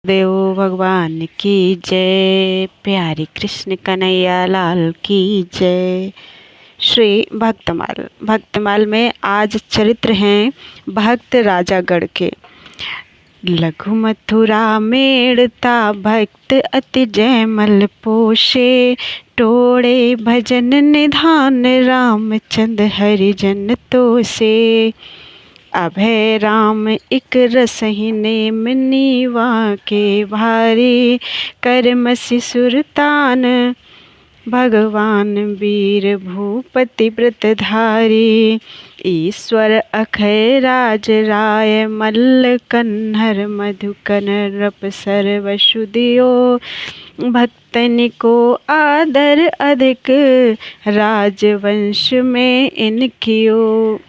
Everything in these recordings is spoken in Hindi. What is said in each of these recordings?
देव भगवान की जय। प्यारी कृष्ण कन्हैया लाल की जय। श्री भक्तमाल में आज चरित्र हैं भक्त राजागढ़ के। लघु मथुरा मेड़ता भक्त अति जयमल पोषे, टोड़े भजन निधान रामचंद हरिजन तोसे। अभय राम इक रसहि नेम नीवा के भारी, करमसि सुरतान भगवान वीर भूपति व्रतधारी। ईश्वर अखय राज राय मल्ल कन्हर मधुकन रप सर्वसु दियो, भक्तन को आदर अधिक राजवंश में इनकियो।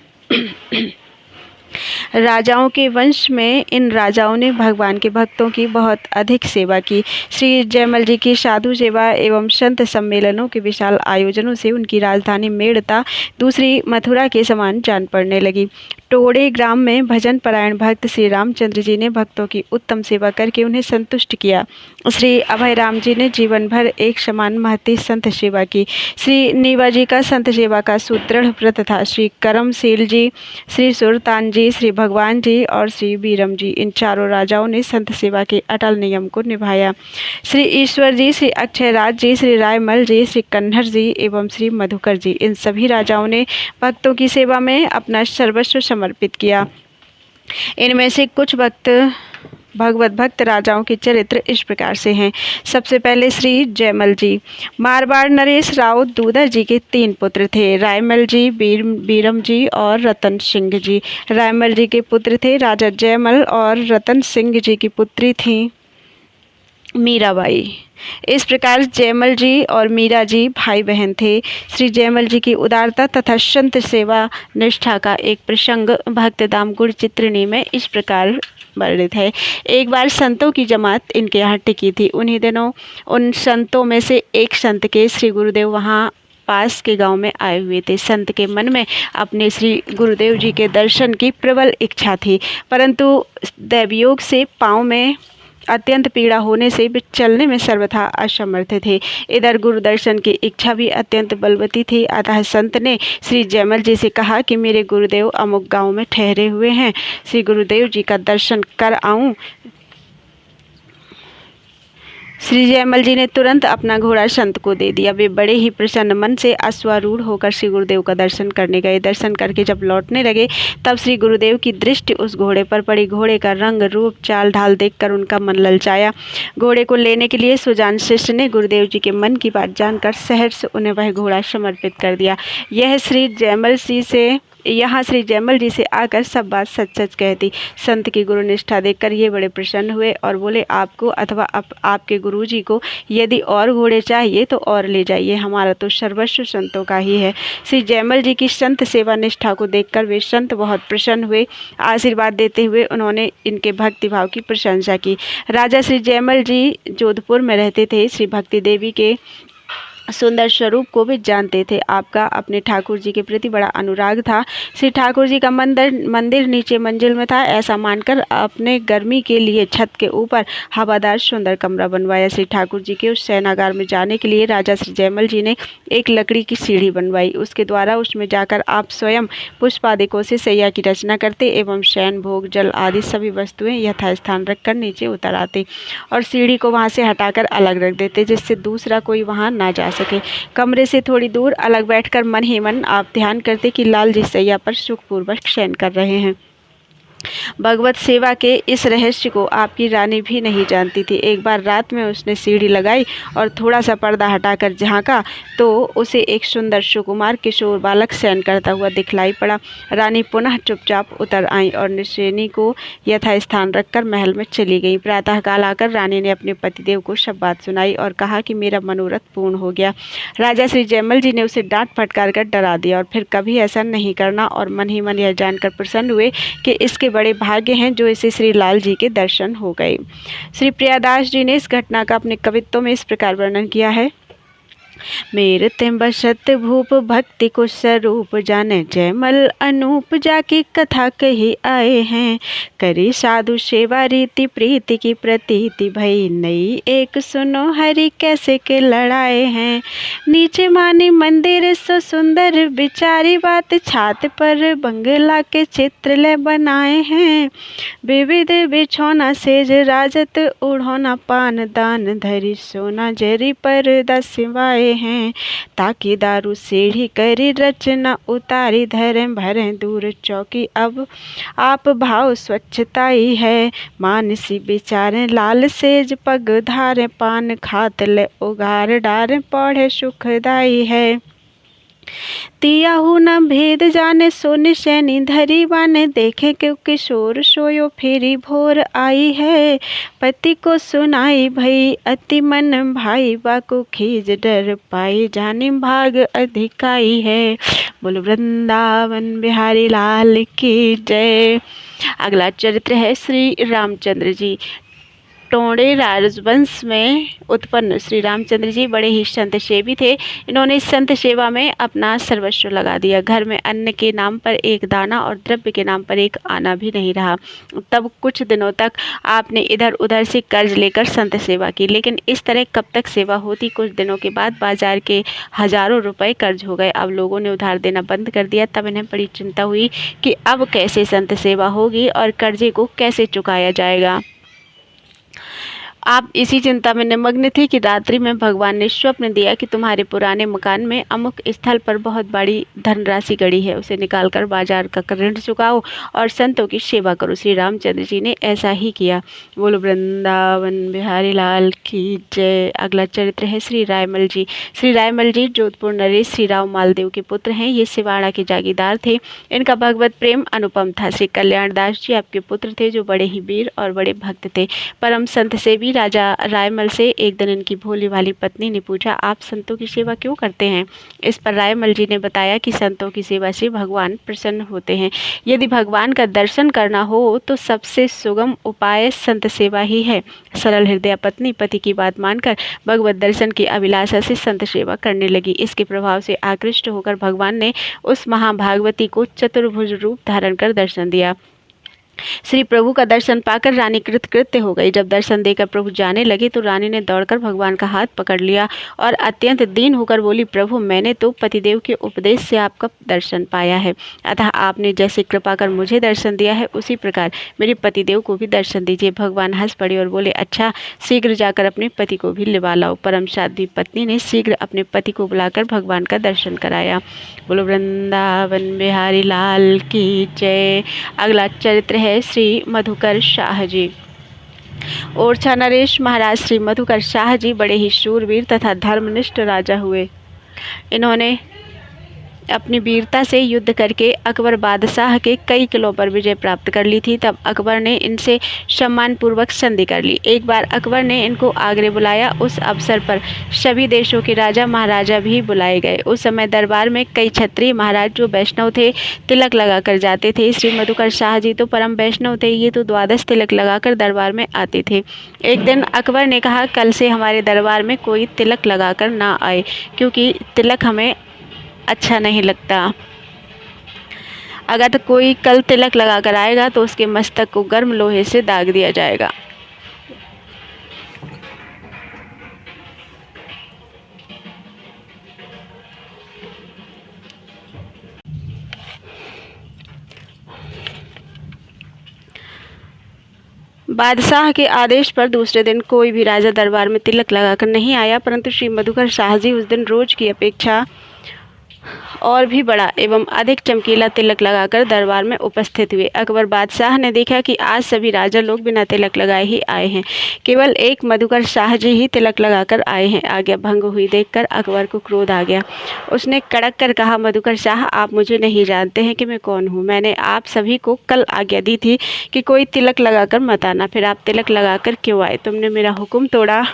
राजाओं के वंश में इन राजाओं ने भगवान के भक्तों की बहुत अधिक सेवा की। श्री जयमल जी की साधु सेवा एवं संत सम्मेलनों के विशाल आयोजनों से उनकी राजधानी मेड़ता दूसरी मथुरा के समान जान पड़ने लगी। टोड़े ग्राम में भजन परायण भक्त श्री रामचंद्र जी ने भक्तों की उत्तम सेवा करके उन्हें संतुष्ट किया। श्री अभय राम जी ने जीवन भर एक समान महती संत सेवा की। श्री नीवा जी का संत सेवा का सुदृढ़ व्रत था। श्री करमशील जी, श्री सुरतान जी, श्री भगवान जी और श्री बीरम जी, इन चारों राजाओं ने संत सेवा के अटल नियम को निभाया। श्री ईश्वर जी, श्री अक्षयराज जी, श्री रायमल जी, श्री कन्हर जी एवं श्री मधुकर जी, इन सभी राजाओं ने भक्तों की सेवा में अपना सर्वस्व समर्पित किया। इनमें से कुछ भगवत भक्त राजाओं के चरित्र इस प्रकार से हैं। सबसे पहले श्री जयमल जी। मारवाड़ नरेश राउत दूधर जी के 3 पुत्र थे, रायमल जी, बीरम जी और रतन सिंह जी। रायमल जी के पुत्र थे राजा जयमल और रतन सिंह जी की पुत्री थी मीराबाई। इस प्रकार जयमल जी और मीरा जी भाई बहन थे। श्री जयमल जी की उदारता तथा संत सेवा निष्ठा का एक प्रसंग भक्त दाम गुड़ चित्रनी में इस प्रकार वर्णित है। एक बार संतों की जमात इनके यहाँ टिकी थी। उन्हीं दिनों उन संतों में से एक संत के श्री गुरुदेव वहाँ पास के गांव में आए हुए थे। संत के मन में अपने श्री गुरुदेव जी के दर्शन की प्रबल इच्छा थी, परंतु दैवयोग से पाँव में अत्यंत पीड़ा होने से वे चलने में सर्वथा असमर्थ थे। इधर गुरु दर्शन की इच्छा भी अत्यंत बलवती थी। अतः संत ने श्री जयमल जी से कहा कि मेरे गुरुदेव अमुक गांव में ठहरे हुए हैं, श्री गुरुदेव जी का दर्शन कर आऊं। श्री जयमल जी ने तुरंत अपना घोड़ा संत को दे दिया। वे बड़े ही प्रसन्न मन से अश्वारूढ़ होकर श्री गुरुदेव का दर्शन करने गए। दर्शन करके जब लौटने लगे तब श्री गुरुदेव की दृष्टि उस घोड़े पर पड़ी। घोड़े का रंग रूप चाल ढाल देखकर उनका मन ललचाया। घोड़े को लेने के लिए सुजान शिष्य ने गुरुदेव जी के मन की बात जानकर सहर्ष उन्हें वह घोड़ा समर्पित कर दिया। यहाँ श्री जयमल जी से आकर सब बात सच सच कहती। संत की गुरु निष्ठा देखकर ये बड़े प्रसन्न हुए और बोले, आपको अथवा आपके गुरुजी को यदि और घोड़े चाहिए तो और ले जाइए, हमारा तो सर्वस्व संतों का ही है। श्री जयमल जी की संत सेवा निष्ठा को देखकर वे संत बहुत प्रसन्न हुए। आशीर्वाद देते हुए उन्होंने इनके भक्तिभाव की प्रशंसा की। राजा श्री जयमल जी जोधपुर में रहते थे। श्री भक्ति देवी के सुंदर स्वरूप को भी जानते थे। आपका अपने ठाकुर जी के प्रति बड़ा अनुराग था। श्री ठाकुर जी का मंदिर नीचे मंजिल में था। ऐसा मानकर अपने गर्मी के लिए छत के ऊपर हवादार सुंदर कमरा बनवाया। श्री ठाकुर जी के उस शयनागार में जाने के लिए राजा श्री जयमल जी ने एक लकड़ी की सीढ़ी बनवाई। उसके द्वारा उसमें जाकर आप स्वयं पुष्पादिकों से सैया की रचना करते एवं शयन भोग जल आदि सभी वस्तुएं यथास्थान रखकर नीचे उतर आते और सीढ़ी को वहां से हटाकर अलग रख देते, जिससे दूसरा कोई वहां ना जा सके। कमरे से थोड़ी दूर अलग बैठकर मन ही मन आप ध्यान करते कि लाल जी सैया पर सुखपूर्वक शयन कर रहे हैं। भगवत सेवा के इस रहस्य को आपकी रानी भी नहीं जानती थी। एक बार रात में उसने सीढ़ी लगाई और थोड़ा सा पर्दा हटाकर झांका तो उसे एक सुंदर सुकुमार किशोर बालक शयन करता हुआ दिखलाई पड़ा। रानी पुनः चुपचाप उतर आई और निश्चेनी को यथास्थान रखकर महल में चली गई। प्रातःकाल आकर रानी ने अपने पतिदेव को सब बात सुनाई और कहा कि मेरा मनोरथ पूर्ण हो गया। राजा श्री जयमल जी ने उसे डांट फटकार कर डरा दिया और फिर कभी ऐसा नहीं करना और मन ही मन यह जानकर प्रसन्न हुए कि इसके बड़े भाग्य हैं जो इसे श्री लाल जी के दर्शन हो गए। श्री प्रियादास जी ने इस घटना का अपने कवित्तों में इस प्रकार वर्णन किया है। मेरते बसत भूप भक्ति को स्वरूप जाने जयमल अनूप जाकी कथा कही आए हैं। करी साधु सेवा रीति प्रीति की प्रतीति भई नई एक सुनो हरि कैसे के लड़ाए हैं। नीचे मानी मंदिर सो सुंदर विचारी बात छात पर बंगला के चित्र ले बनाए हैं। विविध बिछौना सेज राजत उड़ौना पान दान धरी सोना जरी पर दसवाए हैं। ताकि दारू सीढ़ी करी रचना उतारी धरे भरे दूर चौकी अब आप भाव स्वच्छताई है। मानसी बिचारे लाल सेज पग धारे पान खात ले उगार डारे पौड़े सुखदाई है। तियाहू न भेद जाने सोने सैनी धरी बाने देखे क्यों किशोर सोयो फेरी भोर आई है। पति को सुनाई भई अति मन भाई बाको खीज डर पाई जाने भाग अधिकाई है। बोलो वृंदावन बिहारी लाल की जय। अगला चरित्र है श्री रामचंद्र जी। टोंडे राजवंश में उत्पन्न श्री रामचंद्र जी बड़े ही संत सेवी थे। इन्होंने संत सेवा में अपना सर्वस्व लगा दिया। घर में अन्न के नाम पर एक दाना और द्रव्य के नाम पर एक आना भी नहीं रहा। तब कुछ दिनों तक आपने इधर उधर से कर्ज लेकर संत सेवा की, लेकिन इस तरह कब तक सेवा होती। कुछ दिनों के बाद बाजार के हजारों रुपए कर्ज हो गए। अब लोगों ने उधार देना बंद कर दिया। तब इन्हें बड़ी चिंता हुई कि अब कैसे संत सेवा होगी और कर्जे को कैसे चुकाया जाएगा। आप इसी चिंता में निमग्न थे कि रात्रि में भगवान ने स्वप्न दिया कि तुम्हारे पुराने मकान में अमुक स्थल पर बहुत बड़ी धनराशि गड़ी है, उसे निकालकर बाजार का ऋण चुकाओ और संतों की सेवा करो। श्री रामचंद्र जी ने ऐसा ही किया। बोलो वृंदावन बिहारी लाल की जय। अगला चरित्र है श्री रायमल जी। श्री रायमल जी जोधपुर नरेश श्री राव मालदेव के पुत्र हैं। ये सिवाड़ा के जागीरदार थे। इनका भगवत प्रेम अनुपम था। श्री कल्याण दास जी आपके पुत्र थे, जो बड़े ही वीर और बड़े भक्त थे। परम संत सेवी राजा रायमल से एक दिन इनकी भोली वाली पत्नी ने पूछा, आप संतों की सेवा क्यों करते हैं। इस पर रायमल जी ने बताया कि संतों की सेवा से भगवान प्रसन्न होते हैं। यदि भगवान का दर्शन करना हो तो सबसे सुगम उपाय संत सेवा ही है। सरल हृदय पत्नी पति की बात मानकर भगवत दर्शन की अभिलाषा से संत सेवा करने लगी। इसके प्रभाव से आकृष्ट होकर भगवान ने उस महाभागवती को चतुर्भुज रूप धारण कर दर्शन दिया। श्री प्रभु का दर्शन पाकर रानी कृतकृत्य हो गई। जब दर्शन देकर प्रभु जाने लगे तो रानी ने दौड़कर भगवान का हाथ पकड़ लिया और अत्यंत दीन होकर बोली, प्रभु मैंने तो पतिदेव के उपदेश से आपका दर्शन पाया है, अतः आपने जैसे कृपा कर मुझे दर्शन दिया है उसी प्रकार मेरे पतिदेव को भी दर्शन दीजिए। भगवान हंस पड़े और बोले, अच्छा शीघ्र जाकर अपने पति को भी लिवा लाओ। परम साध्वी पत्नी ने शीघ्र अपने पति को बुलाकर भगवान का दर्शन कराया। बोलो वृंदावन बिहारी लाल की जय। अगला चरित्र है श्री मधुकर शाह जी। ओरछा नरेश महाराज श्री मधुकर शाह जी बड़े ही शूरवीर तथा धर्मनिष्ठ राजा हुए। इन्होंने अपनी वीरता से युद्ध करके अकबर बादशाह के कई किलों पर विजय प्राप्त कर ली थी। तब अकबर ने इनसे सम्मानपूर्वक संधि कर ली। एक बार अकबर ने इनको आगरे बुलाया। उस अवसर पर सभी देशों के राजा महाराजा भी बुलाए गए। उस समय दरबार में कई क्षत्रिय महाराज जो वैष्णव थे तिलक लगाकर जाते थे। श्री मधुकर शाह जी तो परम वैष्णव थे, ये तो 12 तिलक लगाकर दरबार में आते थे। एक दिन अकबर ने कहा, कल से हमारे दरबार में कोई तिलक लगाकर ना आए, क्योंकि तिलक हमें अच्छा नहीं लगता। अगर तो कोई कल तिलक लगा कर आएगा तो उसके मस्तक को गर्म लोहे से दाग दिया जाएगा। बादशाह के आदेश पर दूसरे दिन कोई भी राजा दरबार में तिलक लगाकर नहीं आया, परंतु श्री मधुकर शाह जी उस दिन रोज की अपेक्षा और भी बड़ा एवं अधिक चमकीला तिलक लगाकर दरबार में उपस्थित हुए। अकबर बादशाह ने देखा कि आज सभी राजा लोग बिना तिलक लगाए ही आए हैं, केवल एक मधुकर शाह जी ही तिलक लगाकर आए हैं। आज्ञा भंग हुई देखकर अकबर को क्रोध आ गया। उसने कड़क कर कहा, मधुकर शाह आप मुझे नहीं जानते हैं कि मैं कौन हूँ। मैंने आप सभी को कल आज्ञा दी थी कि कोई तिलक लगाकर मत आना, फिर आप तिलक लगाकर क्यों आए। तुमने मेरा हुक्म तोड़ा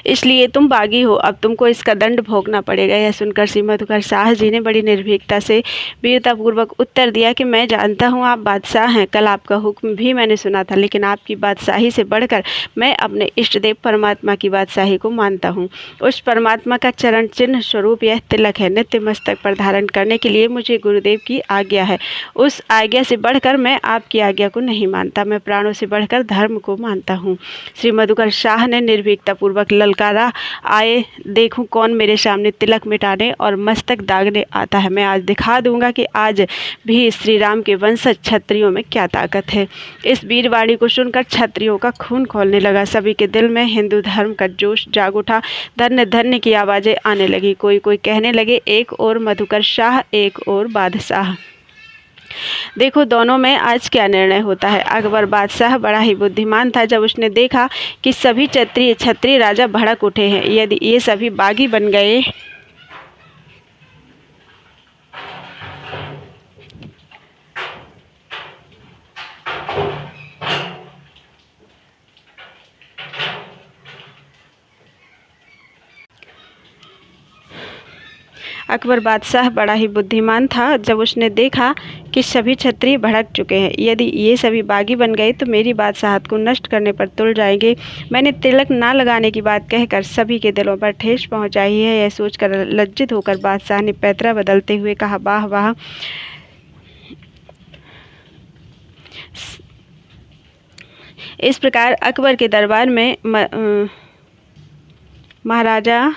इसलिए तुम बागी हो, अब तुमको इसका दंड भोगना पड़ेगा। यह सुनकर श्री मधुकर शाह जी ने बड़ी निर्भीकता से वीरतापूर्वक उत्तर दिया कि मैं जानता हूँ आप बादशाह हैं, कल आपका हुक्म भी मैंने सुना था, लेकिन आपकी बादशाही से बढ़कर मैं अपने इष्ट देव परमात्मा की बादशाही को मानता हूँ। उस परमात्मा का चरण चिन्ह स्वरूप यह तिलक है। नित्य मस्तक पर धारण करने के लिए मुझे गुरुदेव की आज्ञा है। उस आज्ञा से बढ़कर मैं आपकी आज्ञा को नहीं मानता। मैं प्राणों से बढ़कर धर्म को मानता हूँ। श्री मधुकर शाह ने निर्भीकतापूर्वक ललकारा, आए देखूं कौन मेरे सामने तिलक मिटाने और मस्तक दागने आता है। मैं आज दिखा दूंगा कि आज भी श्री राम के वंशज क्षत्रियों में क्या ताकत है। इस वीरवाणी को सुनकर क्षत्रियों का खून खौलने लगा। सभी के दिल में हिंदू धर्म का जोश जाग उठा। धन्य धन्य की आवाज़ें आने लगी। कोई कोई कहने लगे, एक और मधुकर शाह, एक और बादशाह। देखो दोनों में आज क्या निर्णय होता है। अकबर बादशाह बड़ा ही बुद्धिमान था। जब उसने देखा कि सभी क्षत्रिय राजा भड़क उठे हैं, यदि ये सभी बागी बन गए अकबर बादशाह बड़ा ही बुद्धिमान था। जब उसने देखा कि सभी क्षत्रिय भड़क चुके हैं, यदि ये सभी बागी बन गए तो मेरी बादशाहत को नष्ट करने पर तुल जाएंगे। मैंने तिलक ना लगाने की बात कहकर सभी के दिलों पर ठेस पहुंचाई है। यह सोचकर लज्जित होकर बादशाह ने पैतरा बदलते हुए कहा, वाह वाह। इस प्रकार अकबर के दरबार में महाराजा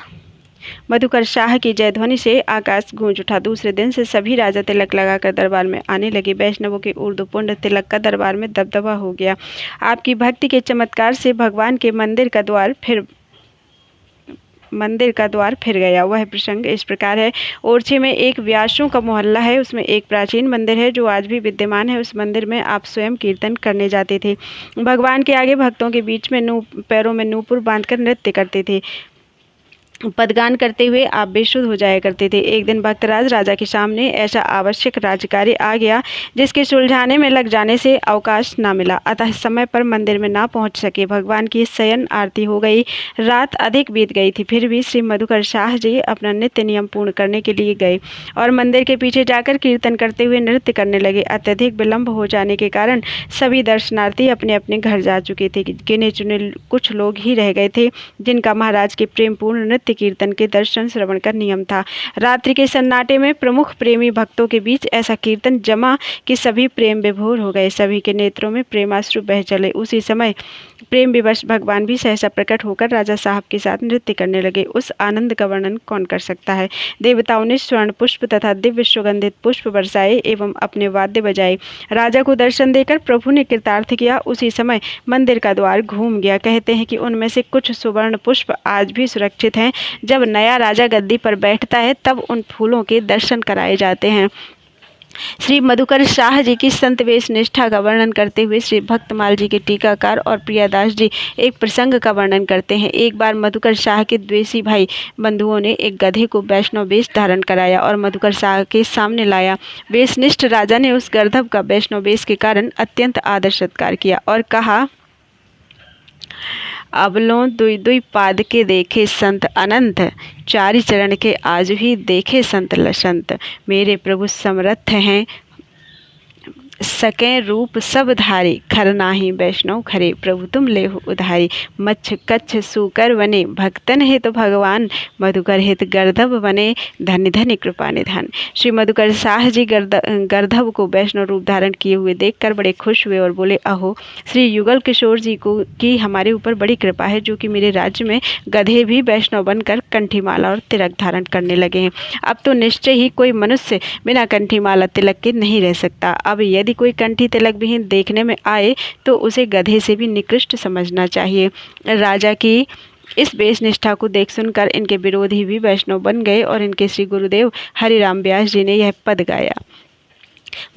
मधुकर शाह की जयध्वनि से आकाश गूंज उठा। दूसरे दिन से सभी राजा तिलक लगाकर दरबार में आने लगे। वैष्णवों के ऊर्ध्वपुंड तिलक का दरबार में दबदबा हो गया। आपकी भक्ति के चमत्कार से भगवान के मंदिर का द्वार फिर गया। वह प्रसंग इस प्रकार है। ओरछे में एक व्यासों का मोहल्ला है। उसमें एक प्राचीन मंदिर है जो आज भी विद्यमान है। उस मंदिर में आप स्वयं कीर्तन करने जाते थे। भगवान के आगे भक्तों के बीच में पैरों में नूपुर बांधकर नृत्य करते थे। पदगान करते हुए आप बेसुध हो जाया करते थे। एक दिन भक्तराज राजा के सामने ऐसा आवश्यक राजकार्य आ गया जिसके सुलझाने में लग जाने से अवकाश ना मिला, अतः समय पर मंदिर में ना पहुंच सके। भगवान की शयन आरती हो गई। रात अधिक बीत गई थी, फिर भी श्री मधुकर शाह जी अपना नित्य नियम पूर्ण करने के लिए गए और मंदिर के पीछे जाकर कीर्तन करते हुए नृत्य करने लगे। अत्यधिक विलम्ब हो जाने के कारण सभी दर्शनार्थी अपने अपने घर जा चुके थे। गिने चुने कुछ लोग ही रह गए थे जिनका महाराज के प्रेमपूर्ण नृत्य कीर्तन के दर्शन श्रवण का नियम था। रात्रि के सन्नाटे में प्रमुख प्रेमी भक्तों के बीच ऐसा कीर्तन जमा कि सभी प्रेम विभोर हो गए। सभी के नेत्रों में प्रेमाश्रु बह चले। उसी समय प्रेम विवश भगवान भी सहसा प्रकट होकर राजा साहब के साथ नृत्य करने लगे। उस आनंद का वर्णन कौन कर सकता है। देवताओं ने स्वर्ण पुष्प तथा दिव्य सुगंधित पुष्प बरसाए एवं अपने वाद्य बजाए। राजा को दर्शन देकर प्रभु ने कृतार्थ किया। उसी समय मंदिर का द्वार घूम गया। कहते हैं कि उनमें से कुछ सुवर्ण पुष्प आज भी सुरक्षित हैं। जब नया राजा गद्दी पर बैठता है तब उन फूलों के दर्शन कराए जाते हैं। श्री मधुकर शाह जी की संत वेश निष्ठा का वर्णन करते हुए श्री भक्तमाल जी के टीकाकार और प्रियादास जी एक प्रसंग का वर्णन करते हैं। एक बार मधुकर शाह के द्वेषी भाई बंधुओं ने एक गधे को वैष्णव वेश धारण कराया और मधुकर शाह के सामने लाया। वेशनिष्ठ राजा ने उस गर्दभ का वैष्णव वेश के कारण अत्यंत आदर सत्कार किया और कहा, अबलों दुई दुई पाद के देखे संत अनंत, चारि चरण के आज भी देखे संत लसंत। मेरे प्रभु समर्थ हैं सके रूप सब धारी, खर नाही वैष्णव खरे, प्रभु तुम लेहु उधारी। मच्छ कच्छ सूकर बने, भक्तन हित भगवान, मधुकर हित गर्दभ बने, धन्य धन्य कृपा निधान। श्री मधुकर शाह जी गर्दभ को वैष्णव रूप धारण किए हुए देखकर बड़े खुश हुए और बोले, अहो श्री युगल किशोर जी को की हमारे ऊपर बड़ी कृपा है, जो कि मेरे राज्य में गधे भी वैष्णव बनकर कंठीमाला और तिलक धारण करने लगे हैं। अब तो निश्चय ही कोई मनुष्य बिना कंठीमाला तिलक के नहीं रह सकता। अब यदि कोई कंठी तिलक विहीन देखने में आए तो उसे गधे से भी निकृष्ट समझना चाहिए। राजा की इस वेश निष्ठा को देख सुनकर इनके विरोधी भी वैष्णव बन गए और इनके श्री गुरुदेव हरिराम व्यास जी ने यह पद गाया,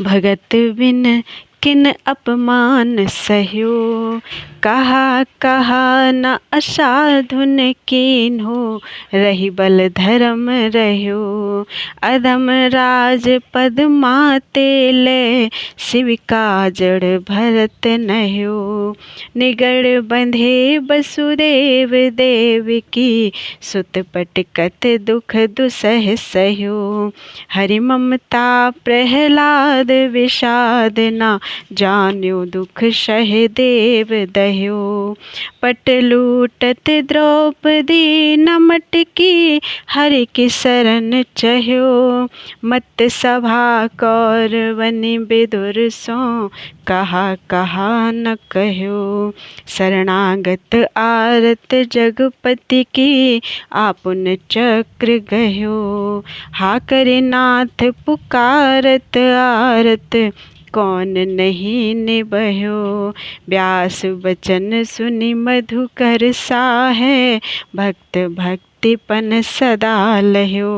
भगत बिन किन अपमान सह्यो, कहा कहा न असाधुन कीन्हो, रही बल धर्म रह्यो। अधम राज पद माते ले, शिव का जड़ भरत नह्यो। निगड़ बंधे वसुदेव देव की, सुत पटकत दुख दुसह सह्यो। हरि ममता प्रहलाद विषाद, ना जान्यो दुख सह देव दह्यो। पट लूटत द्रौपदी न मटकी, हरि की शरण चह्यो। मत सभा कौरवन विदुर सो, कहा कहा न कह्यो। शरणागत आरत जगपति की, आपुन चक्र गह्यो। हा करे नाथ पुकारत आरत, कौन नहीं निबह्यो। व्यास वचन सुनि मधुकर साहे, भक्त भक्तिपन सदा लह्यो।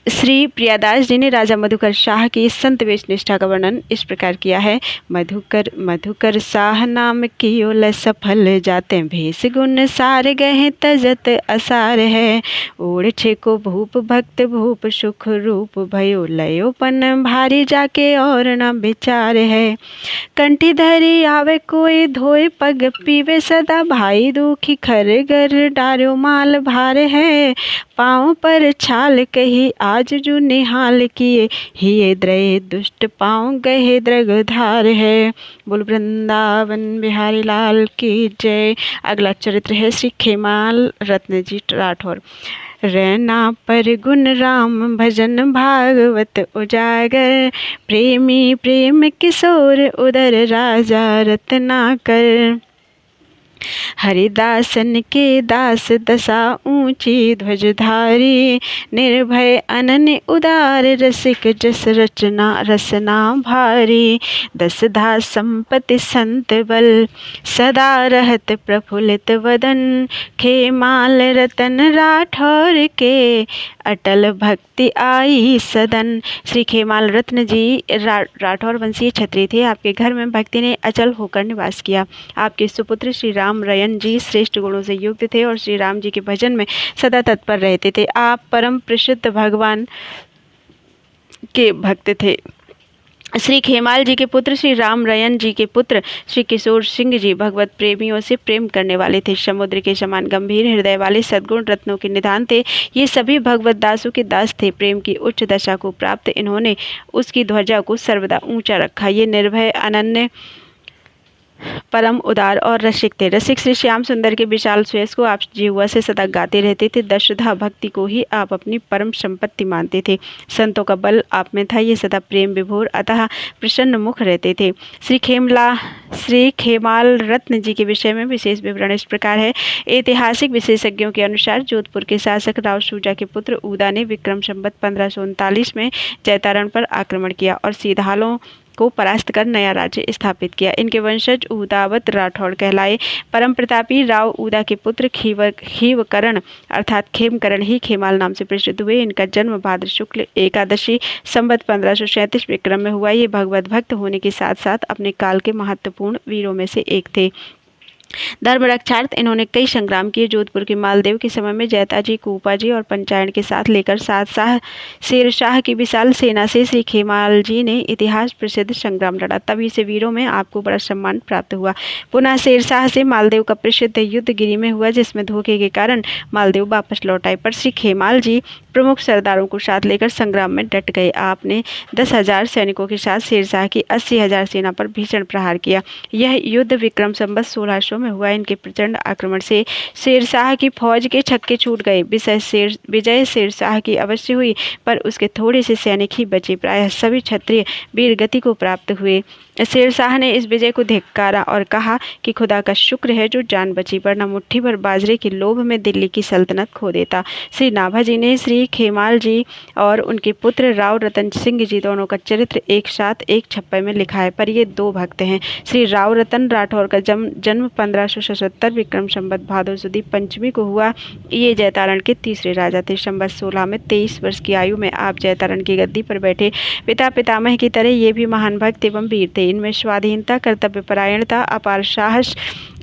श्री प्रियादास जी ने राजा मधुकर शाह की संत वेश निष्ठा का वर्णन इस प्रकार किया है। मधुकर शाह नाम कियो ल सफल, जाते भेष गुण सार गहे तजत असार है। ओढ़ को भूप भक्त भूप, सुख रूप भयो लयोपन, भारी जाके और न विचार है। कंठी धरी आवे कोई धोए पग, पीवे सदा भाई दुखी खर गर, डार्यो माल भार है। पाँव पर छाल कही आज जो निहाल किए, हिये द्रय दुष्ट पाँव गहे द्रग धार है। बोल वृंदावन बिहारी लाल की जय। अगला चरित्र है श्री खेमाल रत्न जी राठौर। रैना पर गुण राम भजन भागवत उजागर, प्रेमी प्रेम किशोर उदर राजा रत्नाकर। हरिदासन के दास दशा ऊंची ध्वजधारी, निर्भय अनन्य उदार रसिक जस रसना भारी। दसधा संपत्ति संत बल, सदा रहत प्रफुल्लित वदन। खेमाल रतन राठौर के, अटल भक्ति आई सदन। श्री खेमाल रत्न जी राठौर वंशीय क्षत्रिय थे। आपके घर में भक्ति ने अचल होकर निवास किया। आपके सुपुत्र श्री राम रयन जी श्रेष्ठ गुणों से युक्त थे और श्री राम जी के भजन में सदा तत्पर रहते थे। आप परम प्रसिद्ध भगवान के भक्त थे। श्री खेमाल जी के पुत्र श्री राम रयन जी के पुत्र श्री किशोर सिंह जी भगवत प्रेमियों से प्रेम करने वाले थे। समुद्र के समान गंभीर हृदय वाले सद्गुण रत्नों के निधान थे। ये सभी भगवत दासों के दास थे। प्रेम की उच्च दशा को प्राप्त इन्होंने उसकी ध्वजा को सर्वदा ऊंचा रखा। ये निर्भय अनन्य परम उदार और रसिक थे। रसिक श्री श्याम सुंदर के विशाल सुयस को आप जिह्वा से सदा गाते रहते थे। दशधा भक्ति को ही आप अपनी परम संपत्ति मानते थे। संतों का बल आप में था। ये सदा प्रेम विभोर अतः प्रसन्न मुख रहते थे। श्री खेमाल रत्न जी के विषय में विशेष विवरण इस प्रकार है। ऐतिहासिक विशेषज्ञों के अनुसार जोधपुर के शासक राव सूजा के पुत्र उदा ने विक्रम संवत 1539 में जैतारण पर आक्रमण किया और सीधालों को परास्त कर नया राज्य स्थापित किया। इनके वंशज उदावत राठौड़ कहलाए। परम प्रतापी राव उदा के पुत्र खीवकरण अर्थात खेमकरण ही खेमाल नाम से प्रसिद्ध हुए। इनका जन्म भाद्र शुक्ल एकादशी संवत 1537 विक्रम में हुआ। ये भगवत भक्त होने के साथ साथ अपने काल के महत्वपूर्ण वीरों में से एक थे। धर्म रक्षार्थ इन्होंने कई संग्राम किए। जोधपुर के मालदेव के समय में जैताजी, कूपाजी और पंचायन के साथ लेकर सातशाह शेरशाह की विशाल सेना से श्री खेमाल जी ने इतिहास प्रसिद्ध संग्राम लड़ा। तभी से वीरों में आपको बड़ा सम्मान प्राप्त हुआ। पुनः शेरशाह से मालदेव का प्रसिद्ध युद्ध गिरी में हुआ, जिसमें धोखे के कारण मालदेव वापस लौट आए। पर श्री खेमाल जी प्रमुख सरदारों को साथ लेकर संग्राम में डट गए। आपने 10,000 सैनिकों के साथ शेरशाह की 80,000 सेना पर भीषण प्रहार किया। यह युद्ध विक्रम संवत 1600 में हुआ। इनके प्रचंड आक्रमण से शेरशाह की फौज के छक्के छूट गए। विजय शेरशाह की अवश्य हुई, पर उसके थोड़े से सैनिक ही बचे। प्रायः सभी क्षत्रिय वीर गति को प्राप्त हुए। शेरशाह ने इस विजय को धिक्कारा और कहा कि खुदा का शुक्र है जो जान बची, वरना मुट्ठी भर बाजरे के लोभ में दिल्ली की सल्तनत खो देता। श्री नाभाजी ने श्री खेमाल जी और उनके पुत्र राव रतन सिंह जी दोनों का चरित्र एक साथ एक छप्पे में लिखा है, पर ये दो भक्त हैं। श्री राव रतन राठौर का जन्म 1577 विक्रम संवत भादो सुदी पंचमी को हुआ। ये जयतारण के तीसरे राजा थे। संवत 16 में 23 वर्ष की आयु में आप जयतारण की गद्दी पर बैठे। पिता पितामह की तरह ये भी महान भक्त एवं वीर थे। इनमें स्वाधीनता, कर्तव्यपरायणता, अपार साहस,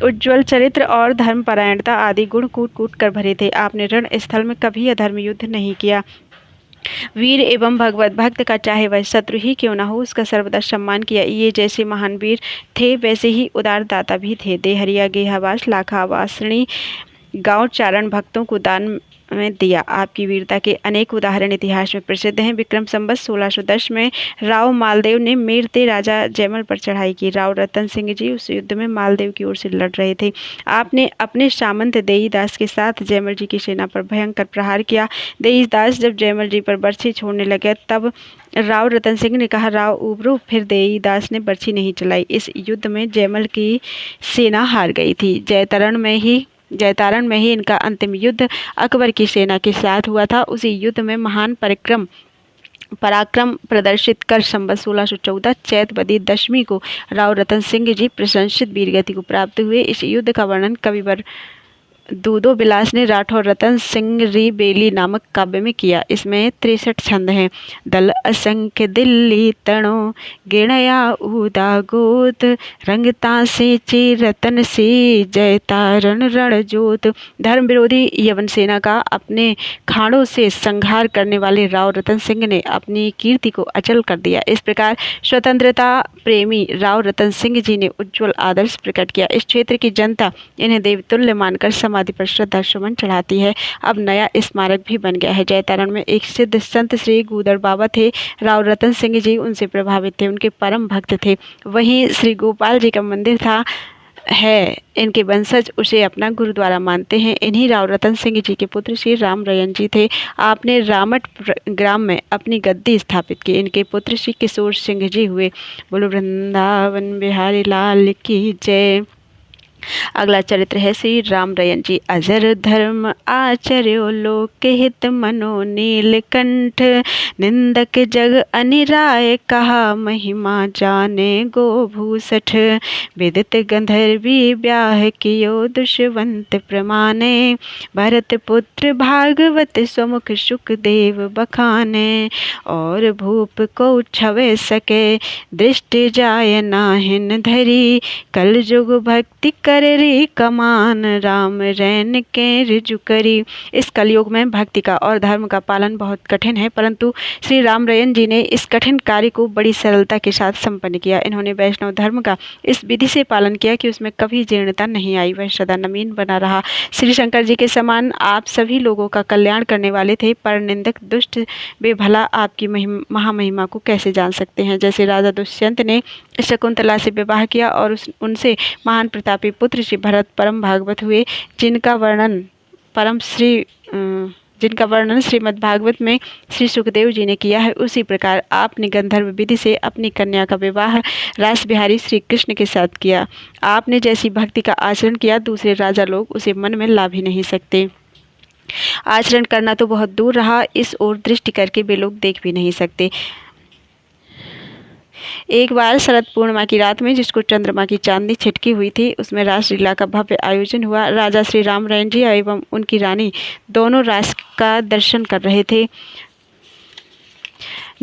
उज्ज्वल चरित्र और धर्मपरायणता आदि गुण कूट कूट कर भरे थे। आपने रण स्थल में कभी अधर्म युद्ध नहीं किया। वीर एवं भगवत भक्त का चाहे वह शत्रु ही क्यों न हो, उसका सर्वदा सम्मान किया। ये जैसे महान वीर थे वैसे ही उदार दाता भी थे। देहरिया, गेहावास, लाखा, वासणी गांव चारण भक्तों को दान में दिया। आपकी वीरता के अनेक उदाहरण इतिहास में प्रसिद्ध हैं। विक्रम संवत 1610 में राव मालदेव ने मेरते राजा जयमल पर चढ़ाई की। राव रतन सिंह जी उस युद्ध में मालदेव की ओर से लड़ रहे थे। आपने अपने सामंत देईदास के साथ जयमल जी की सेना पर भयंकर प्रहार किया। देईदास जब जयमल जी पर बर्छी छोड़ने लगे तब राव रतन सिंह ने कहा, राव उबरो। फिर देईदास ने बर्छी नहीं चलाई। इस युद्ध में जयमल की सेना हार गई थी। जयतारण में ही इनका अंतिम युद्ध अकबर की सेना के साथ हुआ था। उसी युद्ध में महान पराक्रम प्रदर्शित कर संवत 1614 चैत बदी दशमी को राव रतन सिंह जी प्रशंसित वीरगति को प्राप्त हुए। इस युद्ध का वर्णन कविवर दूदो बिलास ने राठौर रतन सिंह री बेली नामक काव्य में किया। इसमें 63 छंद हैं। दल असंख्य दिल्ली तणो गिणया उदा गोत, रंगता से चे रतन से जय तारण रण जोत। धर्म विरोधी यवन सेना का अपने खाड़ों से संहार करने वाले राव रतन सिंह ने अपनी कीर्ति को अचल कर दिया। इस प्रकार स्वतंत्रता प्रेमी राव रतन सिंह जी ने उज्ज्वल आदर्श प्रकट किया। इस क्षेत्र की जनता इन्हें देवतुल्य मानकर समाधि पर श्रद्धा सुमन चढ़ाती है। अब नया स्मारक भी बन गया है। जयतारण में एक सिद्ध संत श्री गूदड़ बाबा थे। राव रतन सिंह जी उनसे प्रभावित थे, उनके परम भक्त थे। वहीं श्री गोपाल जी का मंदिर है। इनके वंशज उसे अपना गुरुद्वारा मानते हैं। इन्हीं राव रतन सिंह जी के पुत्र श्री राम रयन जी थे। आपने रामट ग्राम में अपनी गद्दी स्थापित की। इनके पुत्र श्री किशोर सिंह जी हुए। बोलो वृंदावन बिहारी लाल की जय। अगला चरित्र है श्री राम रयन जी। अजर धर्म आचर्यो लोक हित मनो नीलकंठ, निंदक जग अनिराय कहा महिमा जाने गो भूसठ। विदित गंधर्वी ब्याह कियो दुष्यवंत प्रमाणे, भरत पुत्र भागवत स्वमुख सुख देव बखाने। और भूप को छवे सके दृष्टि जाय नाहिन धरी, कल जुग भक्ति कर री कमान राम रैन के रिजु करी। इस कलयुग में भक्ति का और धर्म का पालन बहुत कठिन है, परंतु श्री राम रयन जी ने इस कठिन कार्य को बड़ी सरलता के साथ संपन्न किया। इन्होंने वैष्णव धर्म का इस विधि से पालन किया कि उसमें कभी जीर्णता नहीं आई, वह सदा नवीन बना रहा। श्री शंकर जी के समान आप सभी लोगों का कल्याण करने वाले थे, पर निंदक दुष्ट वे भला आपकी महामहिमा को कैसे जान सकते हैं। जैसे राजा दुष्यंत ने शकुंतला से विवाह किया और उनसे महान प्रतापी पुत्र श्री भरत परम भागवत हुए, जिनका वर्णन श्रीमद् भागवत में श्री सुखदेव जी ने किया है। उसी प्रकार आपने गंधर्व विधि से अपनी कन्या का विवाह रास बिहारी श्री कृष्ण के साथ किया। आपने जैसी भक्ति का आचरण किया, दूसरे राजा लोग उसे मन में ला भी नहीं सकते। आचरण करना तो बहुत दूर रहा, इस ओर दृष्टि करके वे लोग देख भी नहीं सकते। एक बार शरद पूर्णिमा की रात में, जिसको चंद्रमा की चांदनी छिटकी हुई थी, उसमें रासलीला का भव्य आयोजन हुआ। राजा श्री राम रयन जी एवं उनकी रानी दोनों रास का दर्शन कर रहे थे।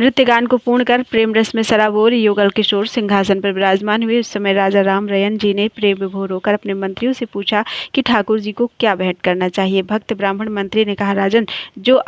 नृत्य गान को पूर्ण कर प्रेम रस में सराबोर युगल किशोर सिंहासन पर विराजमान हुए। उस समय राजा राम रयन जी ने प्रेम विभोर होकर अपने मंत्रियों से पूछा कि ठाकुर जी को क्या भेंट करना चाहिए। भक्त ब्राह्मण मंत्री ने कहा, राजन, जो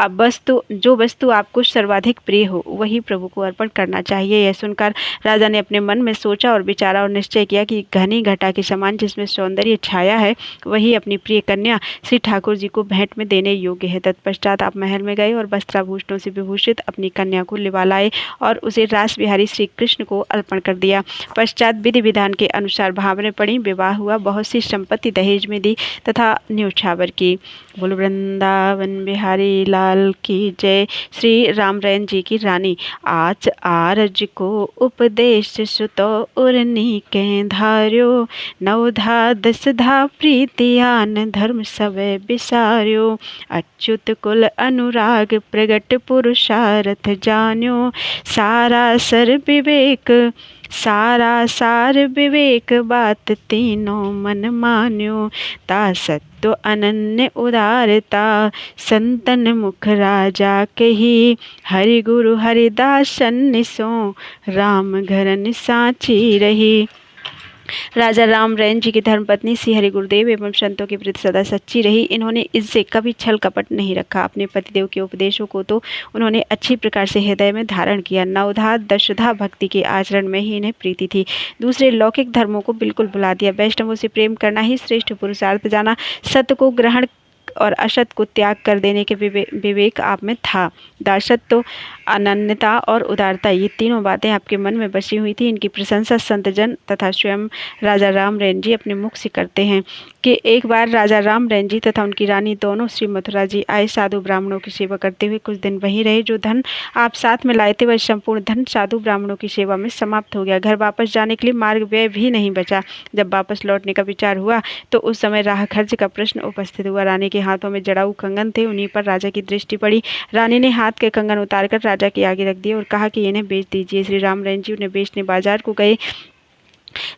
वस्तु आपको सर्वाधिक प्रिय हो वही प्रभु को अर्पण करना चाहिए। यह सुनकर राजा ने अपने मन में सोचा और विचारा और निश्चय किया कि घनी घटा के समान जिसमें सौंदर्य छाया है वही अपनी प्रिय कन्या श्री ठाकुर जी को भेंट में देने योग्य है। तत्पश्चात आप महल में गए और वस्त्राभूषणों से विभूषित अपनी कन्या को लिवा करवा लाए और उसे रास बिहारी श्री कृष्ण को अर्पण कर दिया। पश्चात विधि विधान के अनुसार भावनें पड़ी, विवाह हुआ, बहुत सी संपत्ति दहेज में दी तथा न्योछावर की। बोल वृंदावन बिहारी लाल की जय। श्री रामरैन जी की रानी। आज आरज को उपदेश सुतो उर्नी के धार्यो, नवधा दसधा प्रीतियान धर्म सवै बिसार्यो, अच्युत कुल अनुराग प्रगट पुरुषार्थ जान्यो, सारा सार विवेक बात तीनों मन मान्यो, ता सत्व अनन्य उदारता संतन मुख राजा कही, हरि गुरु हरिदासन निसो राम घरन साची रही। राजा रामरैन जी की धर्मपत्नी श्री हरि गुरुदेव एवं संतों के प्रति सदा सच्ची रही। इन्होंने इससे कभी छल कपट नहीं रखा। अपने पतिदेव के उपदेशों को तो उन्होंने अच्छी प्रकार से हृदय में धारण किया। नवधा दशधा भक्ति के आचरण में ही इन्हें प्रीति थी। दूसरे लौकिक धर्मों को बिल्कुल भुला दिया। वैष्णवों से प्रेम करना ही श्रेष्ठ पुरुषार्थ जाना। सत्य को ग्रहण और असत को त्याग कर देने के विवेक आप में था। दासत्व, अनन्यता और उदारता, ये तीनों बातें आपके मन में बसी हुई थी। इनकी प्रशंसा संतजन तथा स्वयं राजा रामरैन जी अपने मुख से करते हैं कि एक बार राजा रामरैन जी तथा उनकी रानी दोनों श्री मथुरा जी आए। साधु ब्राह्मणों की सेवा करते हुए कुछ दिन वहीं रहे। जो धन आप साथ में लाए थे वह संपूर्ण धन साधु ब्राह्मणों की सेवा में समाप्त हो गया। घर वापस जाने के लिए मार्ग व्यय भी नहीं बचा। जब वापस लौटने का विचार हुआ तो उस समय राह खर्च का प्रश्न उपस्थित हुआ। रानी के हाथों में जड़ाऊ कंगन थे, उन्हीं पर राजा की दृष्टि पड़ी। रानी ने हाथ के कंगन उतारकर राजा के आगे रख दिए और कहा कि इन्हें बेच दीजिए। श्री रामरैन जी उन्हें बेचने बाजार को गए।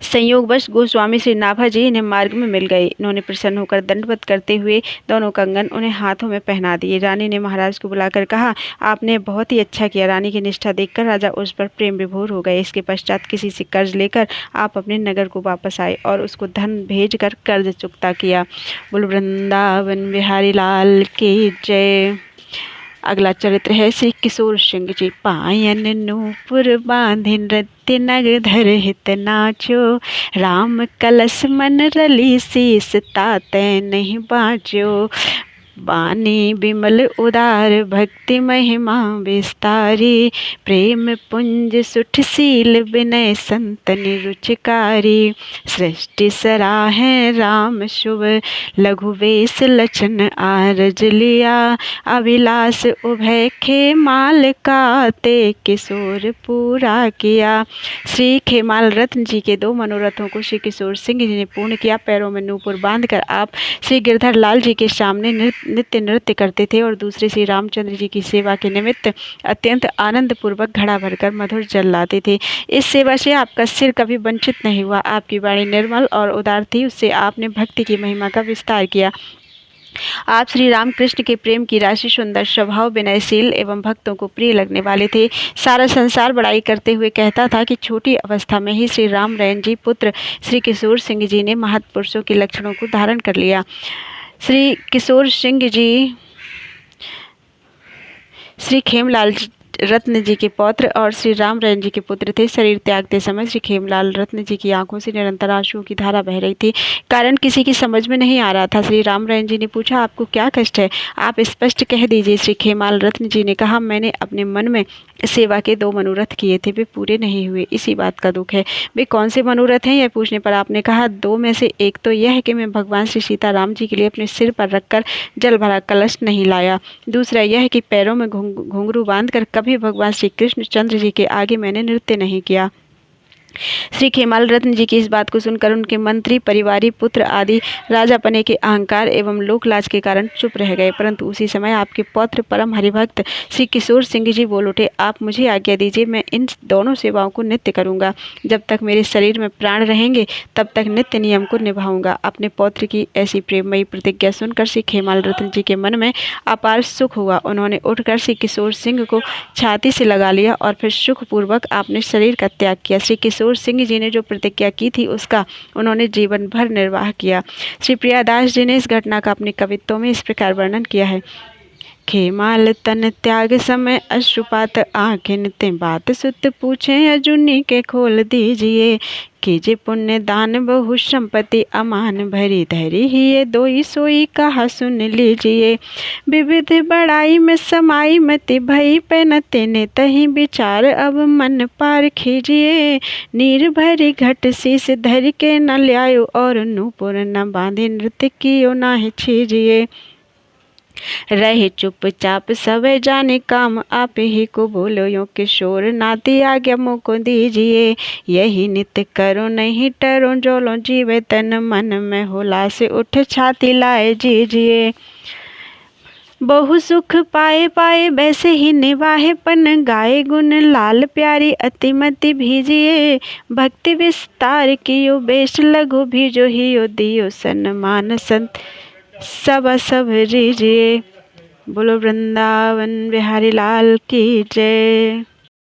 संयोगवश गोस्वामी श्री नाभा जी इन्हें मार्ग में मिल गए। इन्होंने प्रसन्न होकर दंडवत करते हुए दोनों कंगन उन्हें हाथों में पहना दिए। रानी ने महाराज को बुलाकर कहा, आपने बहुत ही अच्छा किया। रानी की निष्ठा देखकर राजा उस पर प्रेम विभोर हो गए। इसके पश्चात किसी से कर्ज लेकर आप अपने नगर को वापस आए और उसको धन भेजकर कर्ज चुकता किया। बोल वृंदावन बिहारी लाल की जय। अगला चरित्र है श्री किशोर सिंह जी। पायन नूपुर बांधि नृत्य नग धर हित नाचो, राम कलश मन रली शीस ताते नहीं बाँचो, बानी विमल उदार भक्ति महिमा विस्तारी, प्रेम पुंज सुठ शील विनय संतन रुचिकारी, सृष्टि सराहे राम शुभ लघु वेश लक्षण आरज लिया, अभिलाष उभय खेमाल का ते किशोर पूरा किया। श्री खेमाल रत्न जी के दो मनोरथों को श्री किशोर सिंह जी ने पूर्ण किया। पैरों में नूपुर बांधकर आप श्री गिरधर लाल जी के सामने नित्य नृत्य करते थे और दूसरे श्री रामचंद्र जी की सेवा के निमित्त अत्यंत आनंद पूर्वक घड़ा भरकर मधुर जल लाते थे। इस सेवा से आपका सिर कभी वंचित नहीं हुआ। आपकी वाणी निर्मल और उदार थी, उससे आपने भक्ति की महिमा का विस्तार किया। आप श्री रामकृष्ण के प्रेम की राशि, सुंदर स्वभाव, विनयशील एवं भक्तों को प्रिय लगने वाले थे। सारा संसार बड़ाई करते हुए कहता था कि छोटी अवस्था में ही श्री रामरैन जी पुत्र श्री किशोर सिंह जी ने महत्पुरुषों के लक्षणों को धारण कर लिया। श्री किशोर सिंह जी श्री खेमलाल रत्न जी के पौत्र और श्री रामरैन जी के पुत्र थे। शरीर त्यागते समय श्री खेमलाल रत्न जी की आंखों से निरंतर आंसुओं की धारा बह रही थी। कारण किसी की समझ में नहीं आ रहा था। श्री रामरैन जी ने पूछा, आपको क्या कष्ट है? आप स्पष्ट कह दीजिए। श्री खेमाल रत्न जी ने कहा, मैंने अपने मन में सेवा के 2 मनोरथ किए थे, वे पूरे नहीं हुए, इसी बात का दुख है। वे कौन से मनोरथ हैं? यह पूछने पर आपने कहा, 2 में से एक तो यह है कि मैं भगवान श्री सीताराम जी के लिए अपने सिर पर रखकर जल भरा कलश नहीं लाया। दूसरा यह है कि पैरों में घुंघरू बांधकर कभी भगवान श्री कृष्ण चंद्र जी के आगे मैंने नृत्य नहीं किया। श्री खेमाल रत्न जी की इस बात को सुनकर उनके मंत्री, परिवारी, पुत्र आदि राजापने के अहंकार एवं लोकलाज के कारण चुप रह गए। परंतु उसी समय आपके पौत्र परम हरिभक्त श्री किशोर सिंह जी बोल उठे, आप मुझे आज्ञा दीजिए, मैं इन दोनों सेवाओं को नित्य करूंगा। जब तक मेरे शरीर में प्राण रहेंगे तब तक नित्य नियम को निभाऊंगा। अपने पौत्र की ऐसी प्रेममयी प्रतिज्ञा सुनकर श्री खेमाल रत्न जी के मन में अपार सुख हुआ। उन्होंने उठकर श्री किशोर सिंह को छाती से लगा लिया और फिर सुखपूर्वक आपने शरीर का त्याग किया। श्री किशोर सिंह जी ने जो प्रतिज्ञा की थी उसका उन्होंने जीवन भर निर्वाह किया। श्री प्रियादास जी ने इस घटना का अपने कवित्तों में इस प्रकार वर्णन किया है। खेमाल तन त्याग समय अश्रुपात आंखें नित्य बात सुत पूछे अजुनी के खोल दीजिए। कीजे पुण्य दान बहु संपत्ति अमान भरी धरी ही ये दोई सोई कहा सुन लीजिए। विविध बड़ाई में समाई मति भई पे न तेने तही विचार अब मन पार खीजिए। नीर भरी घट शीस धर के न ल्यायो और नूपुर न बांधे नृत्य कियो नाहि छीजिए। रहे चुपचाप सब जाने काम आप ही को बोलो यो किशोर नाती आज्ञा मुको दीजिए। यही नित्य करो नहीं टरो जोलो जीवे तन मन में होला से उठ छाती लाए जीजिए। बहु सुख पाए पाए वैसे ही निवाहे पन गाए गुण लाल प्यारी अतिमति भीजिए। भक्ति विस्तार कियो बेश लघु भीजो हियो दियो सन्मान संत सब रीजिए। बोलो वृंदावन बिहारी लाल की जय।